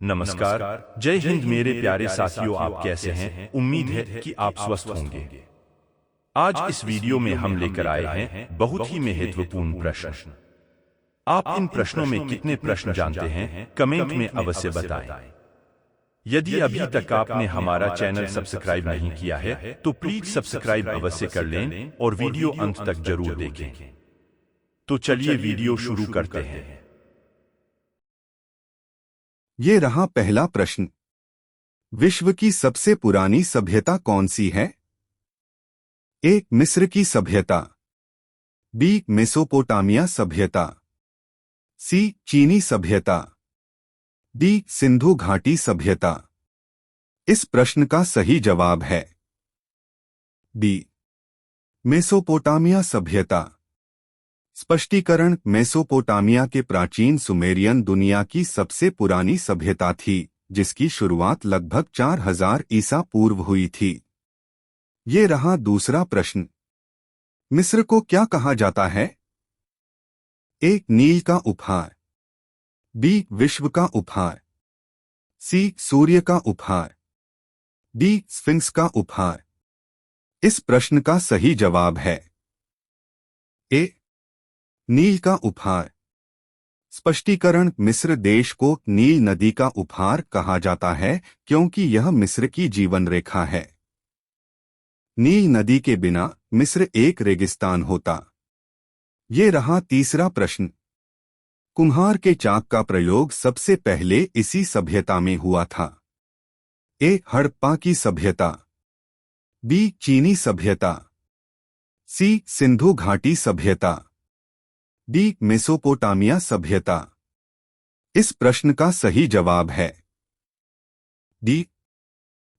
नमस्कार। जय हिंद मेरे प्यारे साथियों, आप कैसे हैं? उम्मीद है कि आप स्वस्थ होंगे। आज इस वीडियो में हम लेकर आए हैं बहुत ही महत्वपूर्ण प्रश्न। आप इन प्रश्नों में कितने प्रश्न जानते हैं, कमेंट में अवश्य बताएं। यदि अभी तक आपने हमारा चैनल सब्सक्राइब नहीं किया है तो प्लीज सब्सक्राइब अवश्य कर लें और वीडियो अंत तक जरूर देखें। तो चलिए वीडियो शुरू करते हैं। ये रहा पहला प्रश्न। विश्व की सबसे पुरानी सभ्यता कौन सी है? ए. मिस्र की सभ्यता, बी. मेसोपोटामिया सभ्यता, सी. चीनी सभ्यता, डी. सिंधु घाटी सभ्यता। इस प्रश्न का सही जवाब है बी. मेसोपोटामिया सभ्यता। स्पष्टीकरण: मेसोपोटामिया के प्राचीन सुमेरियन दुनिया की सबसे पुरानी सभ्यता थी, जिसकी शुरुआत लगभग 4000 ईसा पूर्व हुई थी। ये रहा दूसरा प्रश्न। मिस्र को क्या कहा जाता है? ए. नील का उपहार, बी. विश्व का उपहार, सी. सूर्य का उपहार, डी. स्फिंक्स का उपहार। इस प्रश्न का सही जवाब है ए. नील का उपहार। स्पष्टीकरण: मिस्र देश को नील नदी का उपहार कहा जाता है क्योंकि यह मिस्र की जीवन रेखा है। नील नदी के बिना मिस्र एक रेगिस्तान होता। ये रहा तीसरा प्रश्न। कुम्हार के चाक का प्रयोग सबसे पहले इसी सभ्यता में हुआ था। ए. हड़प्पा की सभ्यता, बी. चीनी सभ्यता, सी. सिंधु घाटी सभ्यता, डी. मेसोपोटामिया सभ्यता। इस प्रश्न का सही जवाब है डी.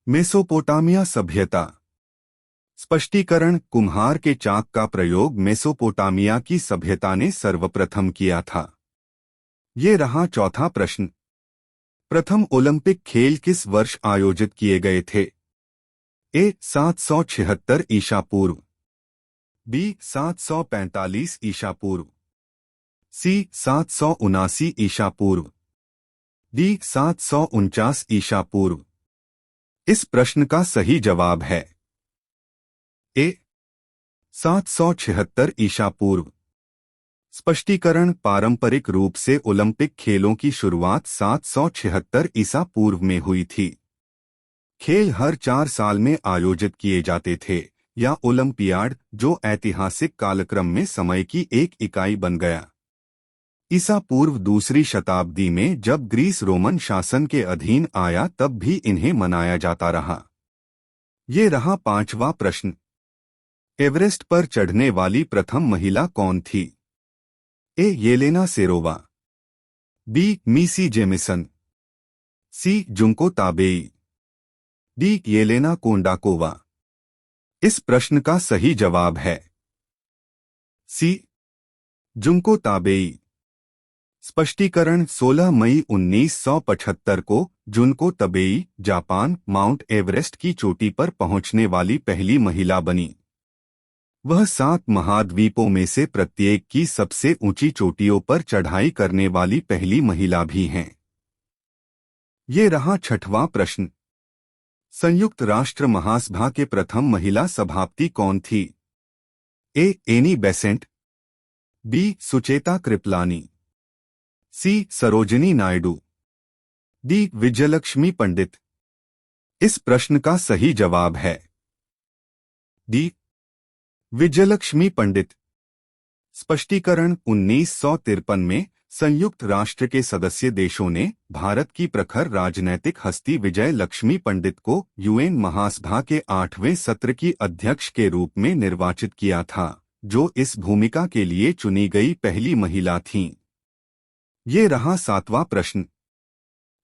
मेसोपोटामिया सभ्यता। स्पष्टीकरण: कुम्हार के चाक का प्रयोग मेसोपोटामिया की सभ्यता ने सर्वप्रथम किया था। ये रहा चौथा प्रश्न। प्रथम ओलंपिक खेल किस वर्ष आयोजित किए गए थे? ए. 776 ईसा पूर्व, बी. 745 ईसा पूर्व, सी. 779 ईसा पूर्व, डी. 749 ईसा पूर्व। इस प्रश्न का सही जवाब है ए. 776 ईसा पूर्व। स्पष्टीकरण: पारंपरिक रूप से ओलंपिक खेलों की शुरुआत 776 ईसा पूर्व में हुई थी। खेल हर 4 साल में आयोजित किए जाते थे, या ओलंपियाड, जो ऐतिहासिक कालक्रम में समय की एक इकाई बन गया। ईसा पूर्व दूसरी शताब्दी में जब ग्रीस रोमन शासन के अधीन आया तब भी इन्हें मनाया जाता रहा। ये रहा पांचवा प्रश्न। एवरेस्ट पर चढ़ने वाली प्रथम महिला कौन थी? A. Yelena Serova, B. Mae Jemison, C. Junko Tabei, D. Yelena Kondakova. इस प्रश्न का सही जवाब है सी. Junko Tabei. स्पष्टीकरण: 16 मई 1975 को जुनको तबेई जापान माउंट एवरेस्ट की चोटी पर पहुंचने वाली पहली महिला बनी। वह 7 महाद्वीपों में से प्रत्येक की सबसे ऊंची चोटियों पर चढ़ाई करने वाली पहली महिला भी हैं। ये रहा छठवां प्रश्न। संयुक्त राष्ट्र महासभा के प्रथम महिला सभापति कौन थी? A. Annie Besant, B. Sucheta Kripalani, C. Sarojini Naidu, D. Vijayalakshmi Pandit. इस प्रश्न का सही जवाब है डी. विजयलक्ष्मी पंडित। स्पष्टीकरण: 1953 में संयुक्त राष्ट्र के सदस्य देशों ने भारत की प्रखर राजनैतिक हस्ती विजय लक्ष्मी पंडित को यूएन महासभा के 8वें सत्र की अध्यक्ष के रूप में निर्वाचित किया था, जो इस भूमिका के लिए चुनी गई पहली महिला थीं। ये रहा सातवां प्रश्न।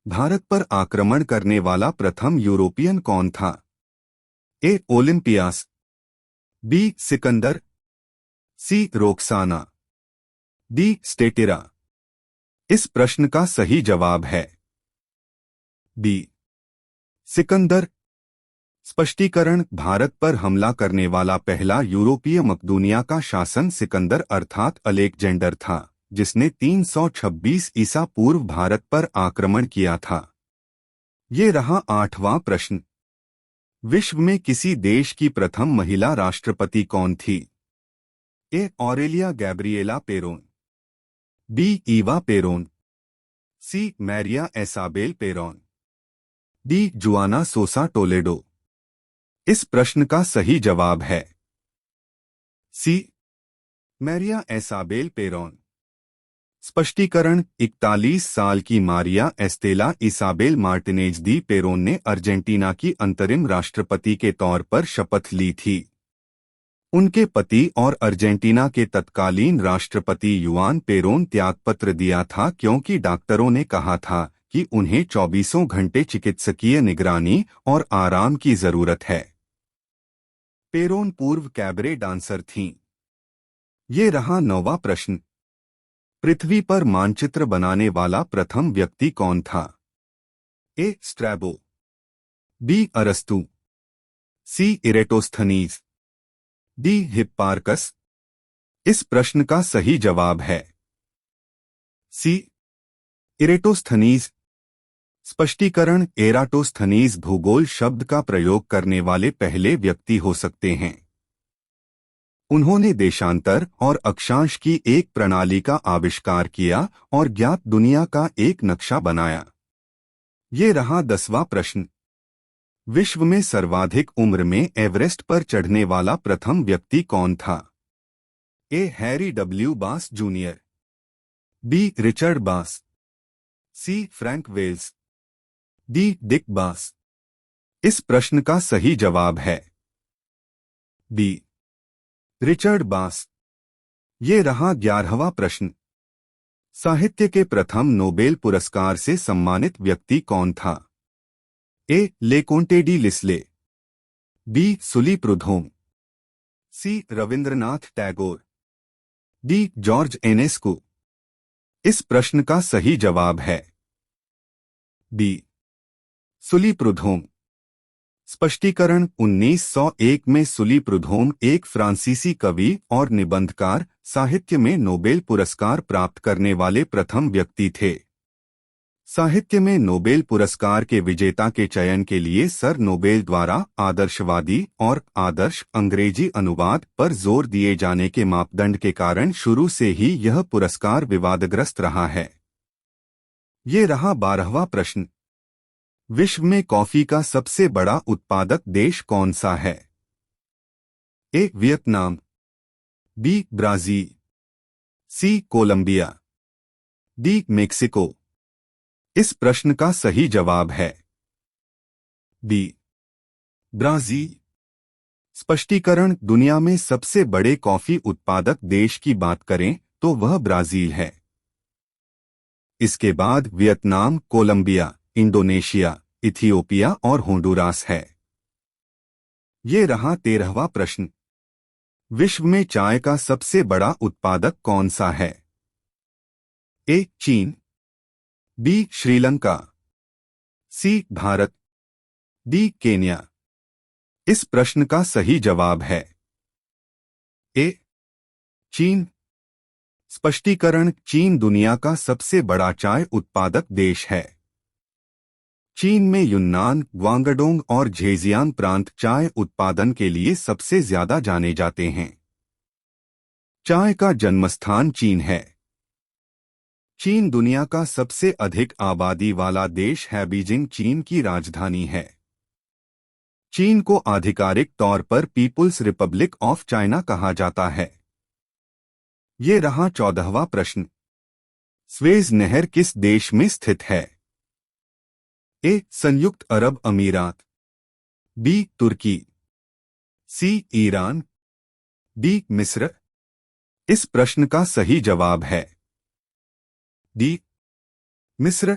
भारत पर आक्रमण करने वाला प्रथम यूरोपियन कौन था? ए. ओलिम्पियास, बी. सिकंदर, सी. रोक्साना, डी. स्टेटिरा। इस प्रश्न का सही जवाब है बी. सिकंदर। स्पष्टीकरण: भारत पर हमला करने वाला पहला यूरोपीय मकदूनिया का शासन सिकंदर अर्थात अलेक्जेंडर था, जिसने 326 ईसा पूर्व भारत पर आक्रमण किया था। ये रहा 8वां प्रश्न। विश्व में किसी देश की प्रथम महिला राष्ट्रपति कौन थी? A. Aurelia Gabriela Peron, B. Eva Peron, C. Maria Isabel Peron, D. Juana Sosa Toledo. इस प्रश्न का सही जवाब है सी. Maria Isabel पेरोन। स्पष्टीकरण: 41 साल की मारिया एस्तेला इसाबेल मार्टिनेज दी पेरोन ने अर्जेंटीना की अंतरिम राष्ट्रपति के तौर पर शपथ ली थी। उनके पति और अर्जेंटीना के तत्कालीन राष्ट्रपति युआन पेरोन त्यागपत्र दिया था क्योंकि डॉक्टरों ने कहा था कि उन्हें 24 घंटे चिकित्सकीय निगरानी और आराम की जरूरत है। पेरोन पूर्व कैबरे डांसर थीं। ये रहा 9वां प्रश्न। पृथ्वी पर मानचित्र बनाने वाला प्रथम व्यक्ति कौन था? ए. Strabo, B. अरस्तु, सी. Eratosthenes, D. हिप्पारकस। इस प्रश्न का सही जवाब है सी. इरेटोस्थनीज। स्पष्टीकरण: एराटोस्थनीज भूगोल शब्द का प्रयोग करने वाले पहले व्यक्ति हो सकते हैं। उन्होंने देशांतर और अक्षांश की एक प्रणाली का आविष्कार किया और ज्ञात दुनिया का एक नक्शा बनाया। ये रहा 10वां प्रश्न। विश्व में सर्वाधिक उम्र में एवरेस्ट पर चढ़ने वाला प्रथम व्यक्ति कौन था? A. Harry W Bass Junior, B. Richard Bass, C. Frank Wells, D. Dick Bass. इस प्रश्न का सही जवाब है बी. रिचर्ड बास। ये रहा 11वां प्रश्न। साहित्य के प्रथम नोबेल पुरस्कार से सम्मानित व्यक्ति कौन था? ए. लेकोंटे डी लिस्ले, बी. सुली प्रुधोम, सी. रविंद्रनाथ टैगोर, डी. जॉर्ज एनेस्कू। इस प्रश्न का सही जवाब है बी. सुली प्रुधोम। स्पष्टीकरण: 1901 में सुली प्रुधोम एक फ्रांसीसी कवि और निबंधकार, साहित्य में नोबेल पुरस्कार प्राप्त करने वाले प्रथम व्यक्ति थे। साहित्य में नोबेल पुरस्कार के विजेता के चयन के लिए सर नोबेल द्वारा आदर्शवादी और आदर्श अंग्रेजी अनुवाद पर जोर दिए जाने के मापदंड के कारण शुरू से ही यह पुरस्कार विवादग्रस्त रहा है। ये रहा 12वां प्रश्न। विश्व में कॉफी का सबसे बड़ा उत्पादक देश कौन सा है? A. Vietnam, B. Brazil, C. Colombia, D. Mexico. इस प्रश्न का सही जवाब है बी. ब्राजील। स्पष्टीकरण: दुनिया में सबसे बड़े कॉफी उत्पादक देश की बात करें तो वह ब्राजील है। इसके बाद वियतनाम, कोलंबिया, इंडोनेशिया, इथियोपिया और होंडुरास है। ये रहा 13वां प्रश्न। विश्व में चाय का सबसे बड़ा उत्पादक कौन सा है? ए. चीन, बी. श्रीलंका, सी. भारत, डी. केन्या। इस प्रश्न का सही जवाब है ए. चीन। स्पष्टीकरण: चीन दुनिया का सबसे बड़ा चाय उत्पादक देश है। चीन में यून्नान, ग्वांगडोंग और झेजियांग प्रांत चाय उत्पादन के लिए सबसे ज्यादा जाने जाते हैं। चाय का जन्मस्थान चीन है। चीन दुनिया का सबसे अधिक आबादी वाला देश है। बीजिंग चीन की राजधानी है। चीन को आधिकारिक तौर पर पीपुल्स रिपब्लिक ऑफ चाइना कहा जाता है। ये रहा 14वां प्रश्न। स्वेज नहर किस देश में स्थित है? ए. संयुक्त अरब अमीरात, बी. तुर्की, सी. Iran, D. मिस्र। इस प्रश्न का सही जवाब है डी. मिस्र।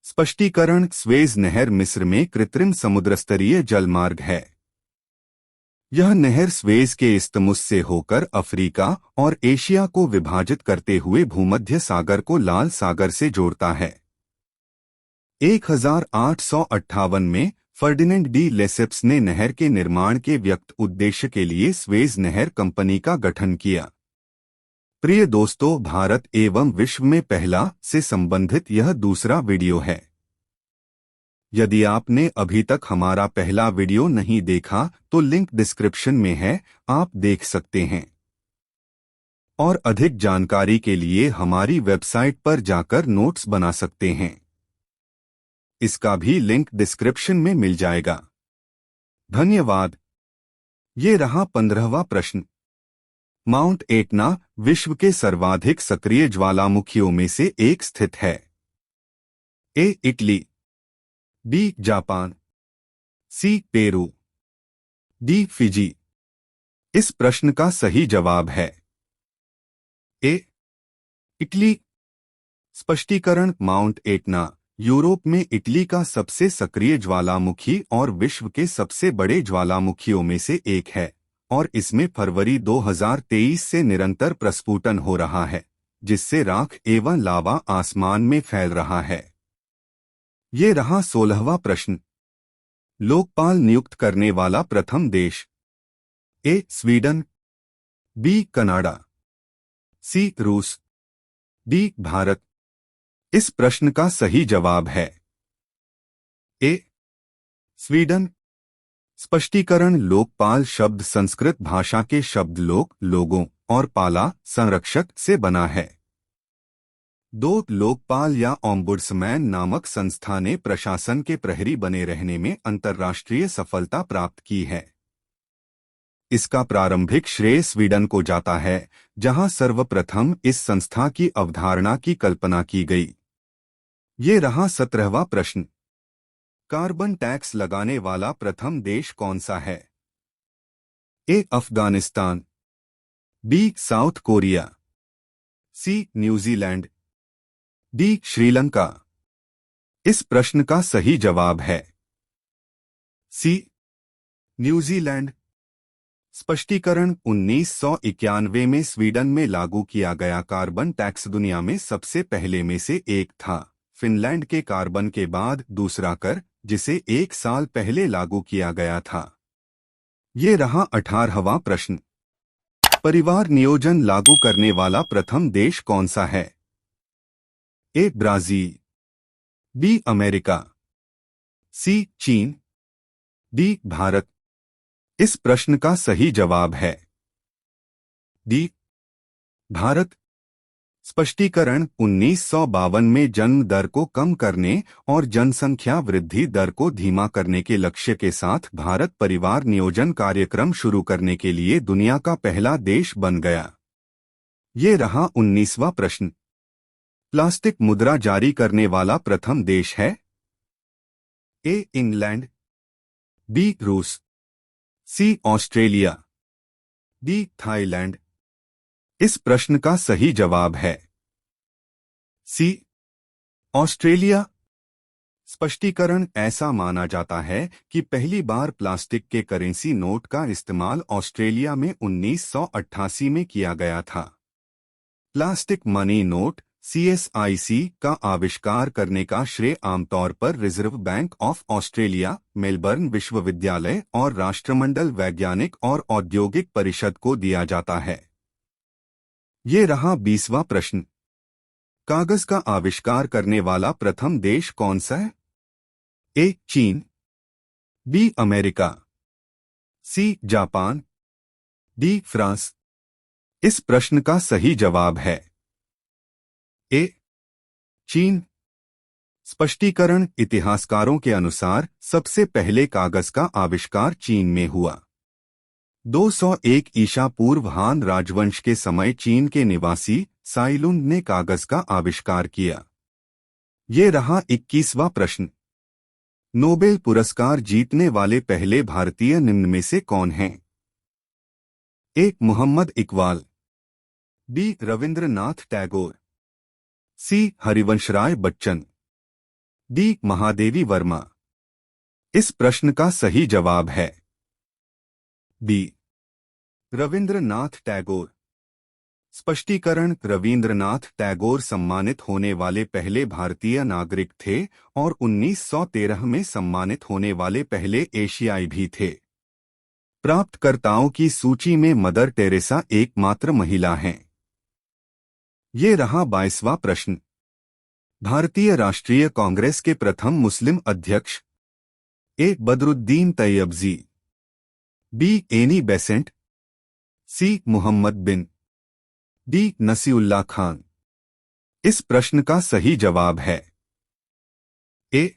स्पष्टीकरण: स्वेज नहर मिस्र में कृत्रिम समुद्रस्तरीय जलमार्ग है। यह नहर स्वेज के इस्तमुस से होकर अफ्रीका और एशिया को विभाजित करते हुए भूमध्य सागर को लाल सागर से जोड़ता है। 1858 में फर्डिनेंड डी लेसेप्स ने नहर के निर्माण के व्यक्त उद्देश्य के लिए स्वेज नहर कंपनी का गठन किया। प्रिय दोस्तों, भारत एवं विश्व में पहला से संबंधित यह दूसरा वीडियो है। यदि आपने अभी तक हमारा पहला वीडियो नहीं देखा तो लिंक डिस्क्रिप्शन में है, आप देख सकते हैं। और अधिक जानकारी के लिए हमारी वेबसाइट पर जाकर नोट्स बना सकते हैं, इसका भी लिंक डिस्क्रिप्शन में मिल जाएगा। धन्यवाद। ये रहा 15वां प्रश्न। माउंट एटना विश्व के सर्वाधिक सक्रिय ज्वालामुखियों में से एक स्थित है। A Italy, B Japan, C Peru, D Fiji. इस प्रश्न का सही जवाब है ए इटली। स्पष्टीकरण, माउंट एटना यूरोप में इटली का सबसे सक्रिय ज्वालामुखी और विश्व के सबसे बड़े ज्वालामुखियों में से एक है और इसमें फरवरी 2023 से निरंतर प्रस्फुटन हो रहा है, जिससे राख एवं लावा आसमान में फैल रहा है। ये रहा 16वां प्रश्न। लोकपाल नियुक्त करने वाला प्रथम देश। ए स्वीडन, बी कनाडा, सी रूस, डी भारत। इस प्रश्न का सही जवाब है ए स्वीडन। स्पष्टीकरण, लोकपाल शब्द संस्कृत भाषा के शब्द लोक लोगों और पाला संरक्षक से बना है। दो लोकपाल या ओम्बुड्समैन नामक संस्था ने प्रशासन के प्रहरी बने रहने में अंतर्राष्ट्रीय सफलता प्राप्त की है। इसका प्रारंभिक श्रेय स्वीडन को जाता है, जहां सर्वप्रथम इस संस्था की अवधारणा की कल्पना की गई। ये रहा 17वां प्रश्न। कार्बन टैक्स लगाने वाला प्रथम देश कौन सा है? ए अफगानिस्तान, बी साउथ कोरिया, सी न्यूजीलैंड, डी श्रीलंका। इस प्रश्न का सही जवाब है सी न्यूजीलैंड। स्पष्टीकरण, 1991 में स्वीडन में लागू किया गया कार्बन टैक्स दुनिया में सबसे पहले में से एक था। फिनलैंड के कार्बन के बाद दूसरा कर, जिसे 1 साल पहले लागू किया गया था। ये रहा 18वां प्रश्न। परिवार नियोजन लागू करने वाला प्रथम देश कौन सा है? ए ब्राजील, बी अमेरिका, सी चीन, डी भारत। इस प्रश्न का सही जवाब है डी भारत। स्पष्टीकरण, 1952 में जन्म दर को कम करने और जनसंख्या वृद्धि दर को धीमा करने के लक्ष्य के साथ भारत परिवार नियोजन कार्यक्रम शुरू करने के लिए दुनिया का पहला देश बन गया। ये रहा 19वां प्रश्न। प्लास्टिक मुद्रा जारी करने वाला प्रथम देश है? ए इंग्लैंड, बी रूस, सी ऑस्ट्रेलिया, डी थाईलैंड। इस प्रश्न का सही जवाब है सी ऑस्ट्रेलिया। स्पष्टीकरण, ऐसा माना जाता है कि पहली बार प्लास्टिक के करेंसी नोट का इस्तेमाल ऑस्ट्रेलिया में 1988 में किया गया था। प्लास्टिक मनी नोट CSIC का आविष्कार करने का श्रेय आमतौर पर reserve bank of Australia, Melbourne विश्वविद्यालय और राष्ट्रमंडल वैज्ञानिक और औद्योगिक परिषद को दिया जाता है। ये रहा 20वां प्रश्न। कागज का आविष्कार करने वाला प्रथम देश कौन सा है? ए चीन, B America, C Japan, D France. इस प्रश्न का सही जवाब है ए चीन। स्पष्टीकरण, इतिहासकारों के अनुसार सबसे पहले कागज का आविष्कार चीन में हुआ। 201 ईसा पूर्व हान राजवंश के समय चीन के निवासी साइलुन ने कागज का आविष्कार किया। ये रहा 21वां प्रश्न। नोबेल पुरस्कार जीतने वाले पहले भारतीय निम्न में से कौन हैं? ए मोहम्मद इकबाल, बी रविंद्रनाथ टैगोर, सी हरिवंशराय बच्चन, डी महादेवी वर्मा। इस प्रश्न का सही जवाब है बी रविंद्रनाथ टैगोर। स्पष्टीकरण, रविंद्रनाथ टैगोर सम्मानित होने वाले पहले भारतीय नागरिक थे और 1913 में सम्मानित होने वाले पहले एशियाई भी थे। प्राप्तकर्ताओं की सूची में मदर टेरेसा एकमात्र महिला हैं। ये रहा 22वां प्रश्न। भारतीय राष्ट्रीय कांग्रेस के प्रथम मुस्लिम अध्यक्ष? A. Badruddin Tyabji, B. Annie Besant, C. Mohammed Bin, D. Nasiullah Khan. इस प्रश्न का सही जवाब है ए.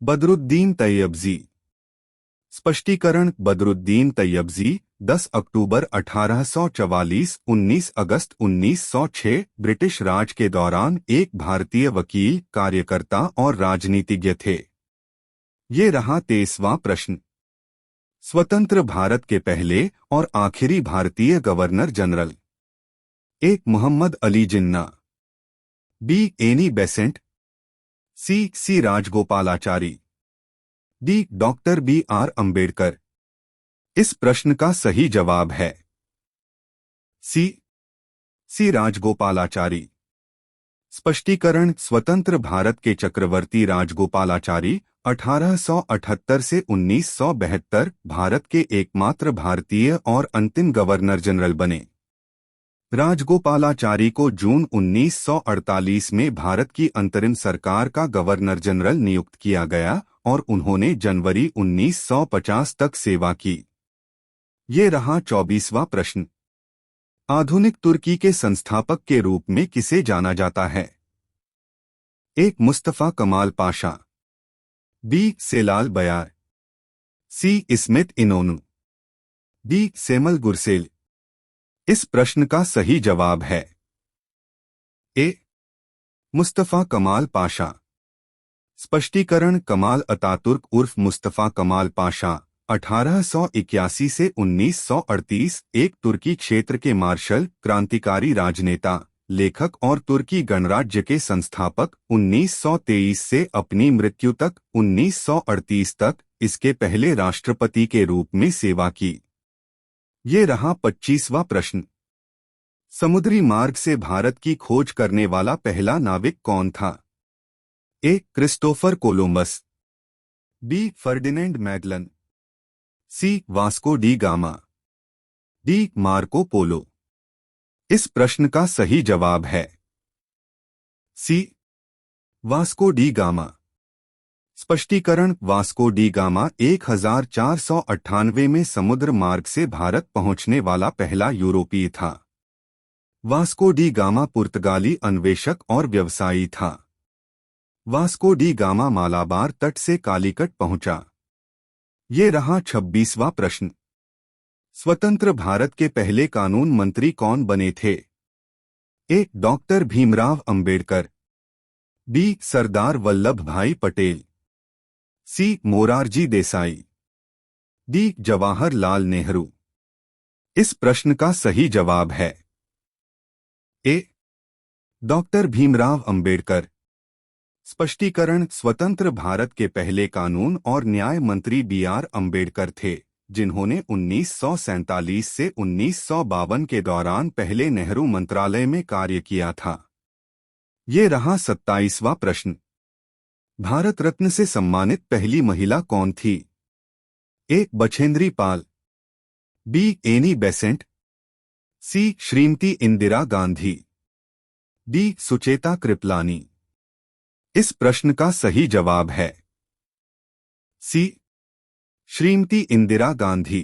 बदरुद्दीन तैयबजी। स्पष्टीकरण: बदरुद्दीन तैयबजी 10 अक्टूबर 1844 19 अगस्त 1906 ब्रिटिश राज के दौरान एक भारतीय वकील, कार्यकर्ता और राजनीतिज्ञ थे। ये रहा 23वां प्रश्न। स्वतंत्र भारत के पहले और आखिरी भारतीय governor general? A. Mohammad Ali Jinnah, B. Annie Besant, C. Rajagopalachari, D. Doctor B.R. Ambedkar. इस प्रश्न का सही जवाब है सी. राजगोपालाचारी। स्पष्टीकरण: स्वतंत्र भारत के चक्रवर्ती राजगोपालाचारी 1878 से 1972 भारत के एकमात्र भारतीय और अंतिम गवर्नर जनरल बने। राजगोपालाचारी को जून 1948 में भारत की अंतरिम सरकार का गवर्नर जनरल नियुक्त किया गया और उन्होंने जनवरी 1950 तक सेवा की। ये रहा 24वां प्रश्न। आधुनिक तुर्की के संस्थापक के रूप में किसे जाना जाता है? ए. मुस्तफा कमाल पाशा, बी. सेलाल बयार, सी. इस्मेत इनोनु, डी. सेमल गुरसेल। इस प्रश्न का सही जवाब है ए. मुस्तफा कमाल पाशा। स्पष्टीकरण: कमाल अतातुर्क उर्फ मुस्तफा कमाल पाशा 1881 से 1938 एक तुर्की क्षेत्र के मार्शल, क्रांतिकारी राजनेता, लेखक और तुर्की गणराज्य के संस्थापक। 1923 से अपनी मृत्यु तक 1938 तक इसके पहले राष्ट्रपति के रूप में सेवा की। ये रहा 25वां प्रश्न। समुद्री मार्ग से भारत की खोज करने वाला पहला नाविक कौन था? A. Christopher Columbus, B. Ferdinand Magellan, C. Vasco da Gama, D. Marco Polo. इस प्रश्न का सही जवाब है सी. Vasco da Gama. स्पष्टीकरण: वास्को डी गामा 1498 में समुद्र मार्ग से भारत पहुंचने वाला पहला यूरोपीय था। वास्को डी गामा पुर्तगाली अन्वेषक और व्यवसायी था। वास्को डी गामा मालाबार तट से कालीकट पहुंचा। ये रहा 26वां प्रश्न। स्वतंत्र भारत के पहले कानून मंत्री कौन बने थे? A. Doctor Bhimrao Ambedkar, B. Sardar Vallabhbhai Patel, C. Morarji Desai, D. Jawaharlal Nehru. इस प्रश्न का सही जवाब है ए. डॉक्टर भीमराव अंबेडकर। स्पष्टीकरण: स्वतंत्र भारत के पहले कानून और न्याय मंत्री B.R. अंबेडकर थे, जिन्होंने 1947 से 1952 के दौरान पहले नेहरू मंत्रालय में कार्य किया था। ये रहा 27वां प्रश्न। भारत रत्न से सम्मानित पहली महिला कौन थी? ए. Bachendri Pal, B. Annie Besant, सी. श्रीमती इंदिरा गांधी, डी. सुचेता कृपलानी। इस प्रश्न का सही जवाब है सी. श्रीमती इंदिरा गांधी।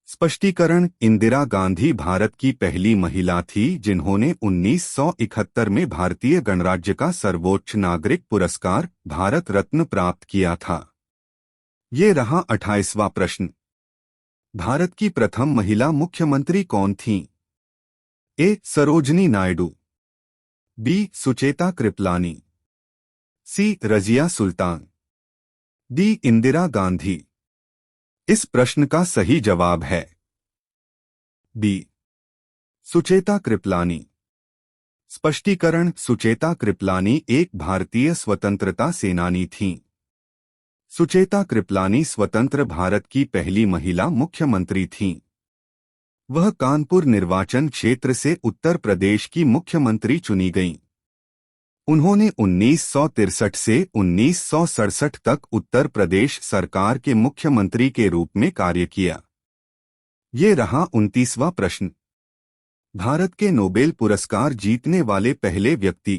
स्पष्टीकरण: इंदिरा गांधी भारत की पहली महिला थी जिन्होंने 1971 में भारतीय गणराज्य का सर्वोच्च नागरिक पुरस्कार भारत रत्न प्राप्त किया था। ये रहा 28वां प्रश्न। भारत की प्रथम महिला मुख्यमंत्री कौन थीं? ए. सरोजनी नायडू, बी. सुचेता कृपलानी, सी. रजिया सुल्तान, डी. इंदिरा गांधी। इस प्रश्न का सही जवाब है बी. सुचेता कृपलानी। स्पष्टीकरण: सुचेता कृपलानी एक भारतीय स्वतंत्रता सेनानी थीं। सुचेता कृपलानी स्वतंत्र भारत की पहली महिला मुख्यमंत्री थीं। वह कानपुर निर्वाचन क्षेत्र से उत्तर प्रदेश की मुख्यमंत्री चुनी गईं। उन्होंने 1963 से 1967 तक उत्तर प्रदेश सरकार के मुख्यमंत्री के रूप में कार्य किया। ये रहा 29वां प्रश्न। भारत के नोबेल पुरस्कार जीतने वाले पहले व्यक्ति?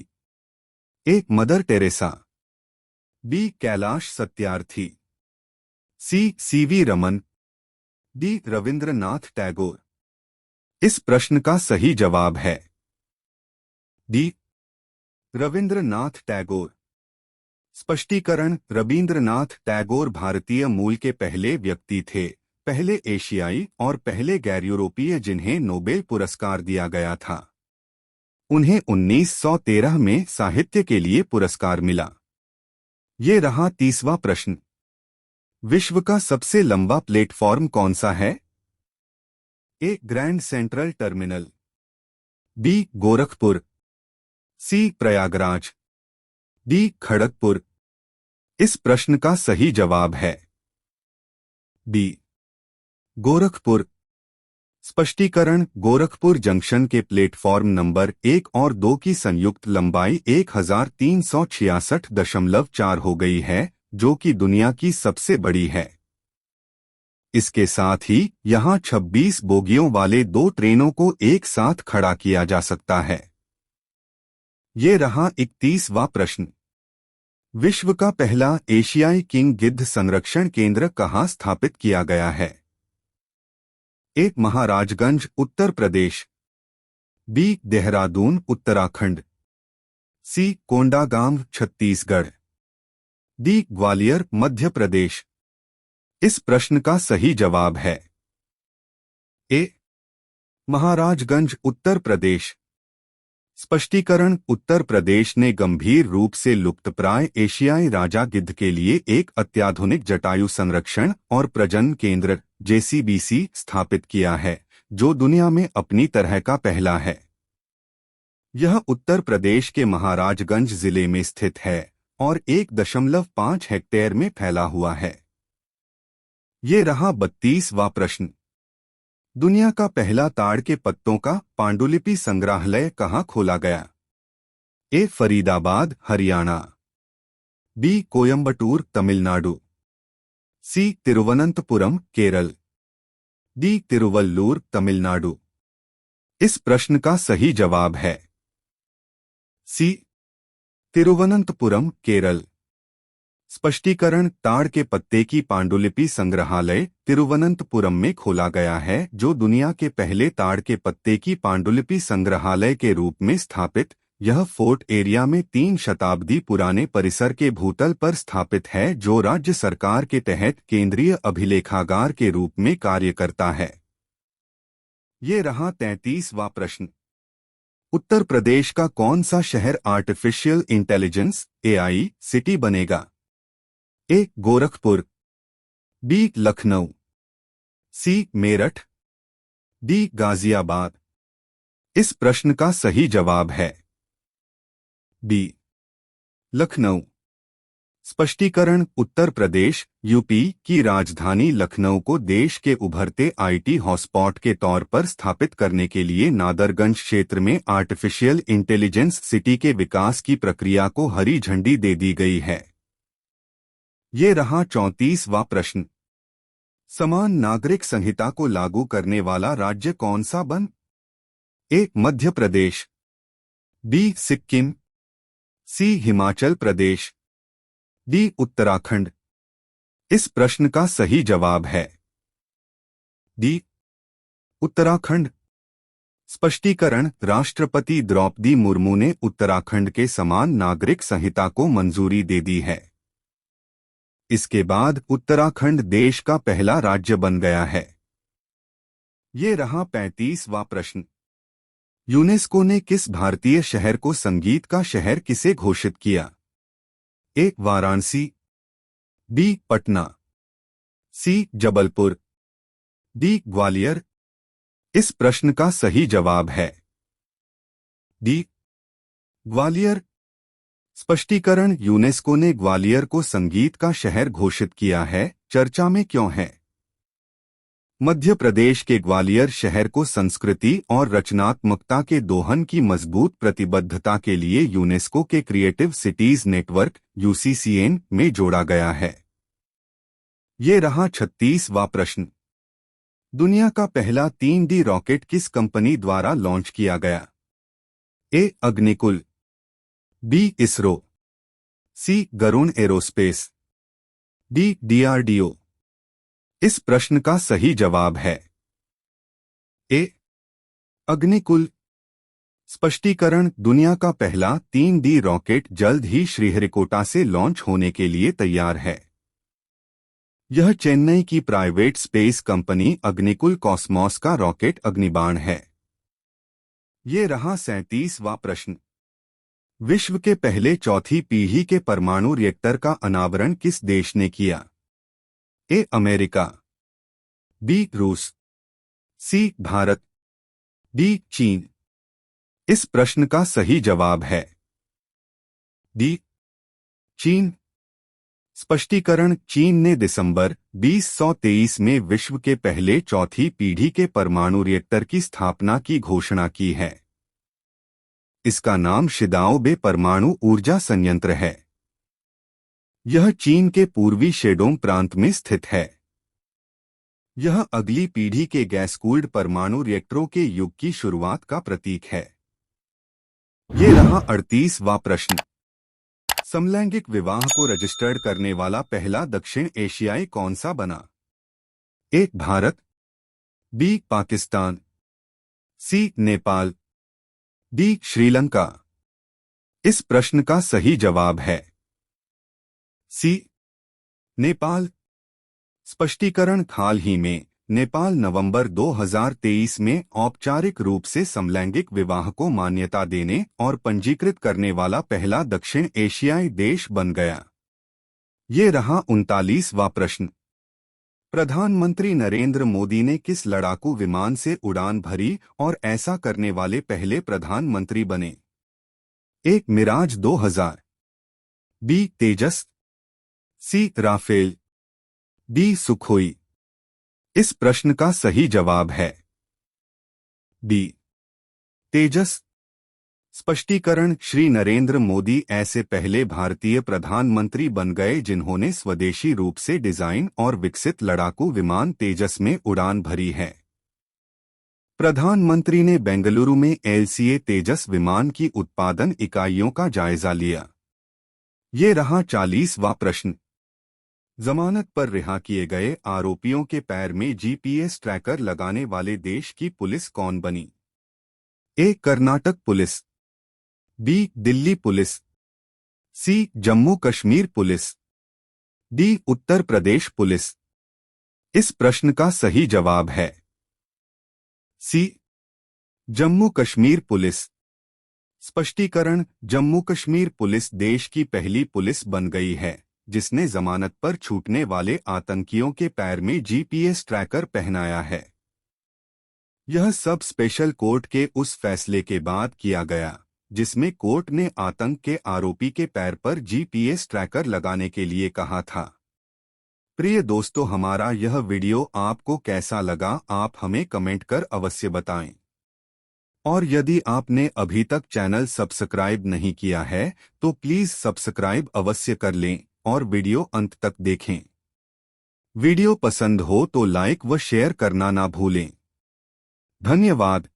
A Mother Teresa, B Kailash Satyarthi, C CV Raman, D Rabindranath Tagore. इस प्रश्न का सही जवाब है डी रविंद्रनाथ टैगोर। स्पष्टीकरण: रविंद्रनाथ टैगोर भारतीय मूल के पहले व्यक्ति थे, पहले एशियाई और पहले गैर यूरोपीय जिन्हें नोबेल पुरस्कार दिया गया था। उन्हें 1913 में साहित्य के लिए पुरस्कार मिला। ये रहा 30वां प्रश्न। विश्व का सबसे लंबा प्लेटफॉर्म कौन सा है? A Grand Central Terminal, B Gorakhpur, C Prayagraj, D Kharagpur. इस प्रश्न का सही जवाब है डी गोरखपुर। स्पष्टीकरण: गोरखपुर जंक्शन के प्लेटफॉर्म नंबर 1 और 2 की संयुक्त लंबाई 1366.4 हो गई है, जो कि दुनिया की सबसे बड़ी है। इसके साथ ही यहां 26 बोगियों वाले 2 ट्रेनों को एक साथ खड़ा किया जा सकता है। ये रहा 31वां प्रश्न। विश्व का पहला एशियाई किंग गिद्ध संरक्षण केंद्र कहां स्थापित किया गया है? ए महाराजगंज, उत्तर प्रदेश, बी देहरादून, उत्तराखंड, सी कोंडागांव, छत्तीसगढ़, डी ग्वालियर, मध्य प्रदेश। इस प्रश्न का सही जवाब है ए महाराजगंज, उत्तर प्रदेश। स्पष्टीकरण: उत्तर प्रदेश ने गंभीर रूप से लुप्तप्राय एशियाई राजा गिद्ध के लिए एक अत्याधुनिक जटायु संरक्षण और प्रजनन केंद्र जेसीबीसी स्थापित किया है, जो दुनिया में अपनी तरह का पहला है। यह उत्तर प्रदेश के महाराजगंज जिले में स्थित है और 1.5 हेक्टेयर में फैला हुआ है। ये रहा 32वां प्रश्न। दुनिया का पहला ताड़ के पत्तों का पांडुलिपि संग्रहालय कहाँ खोला गया? ए फरीदाबाद, हरियाणा, बी कोयंबटूर, तमिलनाडु, सी तिरुवनंतपुरम, केरल, डी तिरुवल्लूर, तमिलनाडु। इस प्रश्न का सही जवाब है सी तिरुवनंतपुरम, केरल। स्पष्टीकरण: ताड़ के पत्ते की पांडुलिपि संग्रहालय तिरुवनंतपुरम में खोला गया है, जो दुनिया के पहले ताड़ के पत्ते की पांडुलिपि संग्रहालय के रूप में स्थापित। यह फोर्ट एरिया में 3 शताब्दी पुराने परिसर के भूतल पर स्थापित है, जो राज्य सरकार के तहत केंद्रीय अभिलेखागार के रूप में कार्य करता है। ये रहा 33वां प्रश्न। उत्तर प्रदेश का कौन सा शहर आर्टिफिशियल इंटेलिजेंस एआई सिटी बनेगा? ए गोरखपुर, बी लखनऊ, सी मेरठ, डी गाजियाबाद। इस प्रश्न का सही जवाब है बी लखनऊ। स्पष्टीकरण: उत्तर प्रदेश यूपी की राजधानी लखनऊ को देश के उभरते आईटी हॉटस्पॉट के तौर पर स्थापित करने के लिए नादरगंज क्षेत्र में आर्टिफिशियल इंटेलिजेंस सिटी के विकास की प्रक्रिया को हरी झंडी दे दी गई है। ये रहा 34वां प्रश्न। समान नागरिक संहिता को लागू करने वाला राज्य कौन सा बन? ए मध्य प्रदेश, बी सिक्किम, सी हिमाचल प्रदेश, डी उत्तराखंड। इस प्रश्न का सही जवाब है डी उत्तराखंड। स्पष्टीकरण: राष्ट्रपति द्रौपदी मुर्मू ने उत्तराखंड के समान नागरिक संहिता को मंजूरी दे दी है। इसके बाद उत्तराखंड देश का पहला राज्य बन गया है। ये रहा 35वां प्रश्न। यूनेस्को ने किस भारतीय शहर को संगीत का शहर किसे घोषित किया? ए वाराणसी, बी पटना, सी जबलपुर, डी ग्वालियर। इस प्रश्न का सही जवाब है डी ग्वालियर। स्पष्टीकरण: यूनेस्को ने ग्वालियर को संगीत का शहर घोषित किया है। चर्चा में क्यों है? मध्य प्रदेश के ग्वालियर शहर को संस्कृति और रचनात्मकता के दोहन की मजबूत प्रतिबद्धता के लिए यूनेस्को के क्रिएटिव सिटीज नेटवर्क यूसीसीएन में जोड़ा गया है। ये रहा 36वां प्रश्न। दुनिया का पहला 3D रॉकेट किस कंपनी द्वारा लॉन्च किया गया? ए अग्निकुल, बी इसरो, सी गरुण एरोस्पेस, डी डीआरडीओ। इस प्रश्न का सही जवाब है ए अग्निकुल। स्पष्टीकरण: दुनिया का पहला 3D रॉकेट जल्द ही श्रीहरिकोटा से लॉन्च होने के लिए तैयार है। यह चेन्नई की private space company Agnikul Cosmos का रॉकेट अग्निबाण है। ये रहा 37वां प्रश्न। विश्व के पहले चौथी पीढ़ी के परमाणु रिएक्टर का अनावरण किस देश ने किया? ए अमेरिका, बी रूस, सी भारत, डी चीन। इस प्रश्न का सही जवाब है डी चीन। स्पष्टीकरण: चीन ने दिसंबर 2023 में विश्व के पहले चौथी पीढ़ी के परमाणु रिएक्टर की स्थापना की घोषणा की है। इसका नाम शिदाओबे परमाणु ऊर्जा संयंत्र है। यह चीन के पूर्वी शेडोंग प्रांत में स्थित है। यह अगली पीढ़ी के गैस कूल्ड परमाणु रिएक्टरों के युग की शुरुआत का प्रतीक है। ये रहा 38वां प्रश्न। समलैंगिक विवाह को रजिस्टर्ड करने वाला पहला दक्षिण एशियाई कौन सा बना? ए भारत, बी पाकिस्तान, सी नेपाल, डी श्रीलंका। इस प्रश्न का सही जवाब है सी नेपाल। स्पष्टीकरण: हाल ही में नेपाल नवंबर 2023 में औपचारिक रूप से समलैंगिक विवाह को मान्यता देने और पंजीकृत करने वाला पहला दक्षिण एशियाई देश बन गया। ये रहा 39वां प्रश्न। प्रधानमंत्री नरेंद्र मोदी ने किस लड़ाकू विमान से उड़ान भरी और ऐसा करने वाले पहले प्रधानमंत्री बने? ए मिराज 2000, बी तेजस, सी राफेल, डी सुखोई। इस प्रश्न का सही जवाब है बी तेजस। स्पष्टीकरण: श्री नरेंद्र मोदी ऐसे पहले भारतीय प्रधानमंत्री बन गए जिन्होंने स्वदेशी रूप से डिजाइन और विकसित लड़ाकू विमान तेजस में उड़ान भरी है। प्रधानमंत्री ने बेंगलुरु में एलसीए तेजस विमान की उत्पादन इकाइयों का जायजा लिया। ये रहा 40वां प्रश्न। जमानत पर रिहा किए गए आरोपियों के पैर में जीपीएस ट्रैकर लगाने वाले देश की पुलिस कौन बनी? A Karnataka police, B Delhi police, C Jammu Kashmir police, D Uttar Pradesh police. इस प्रश्न का सही जवाब है सी जम्मू कश्मीर पुलिस। स्पष्टीकरण: जम्मू कश्मीर पुलिस देश की पहली पुलिस बन गई है जिसने जमानत पर छूटने वाले आतंकियों के पैर में जीपीएस ट्रैकर पहनाया है। यह सब स्पेशल कोर्ट के उस फैसले के बाद किया गया जिसमें कोर्ट ने आतंक के आरोपी के पैर पर जीपीएस ट्रैकर लगाने के लिए कहा था। प्रिय दोस्तों, हमारा यह वीडियो आपको कैसा लगा आप हमें कमेंट कर अवश्य बताएं। और यदि आपने अभी तक चैनल सब्सक्राइब नहीं किया है तो प्लीज सब्सक्राइब अवश्य कर लें और वीडियो अंत तक देखें। वीडियो पसंद हो तो लाइक व शेयर करना ना भूलें। धन्यवाद।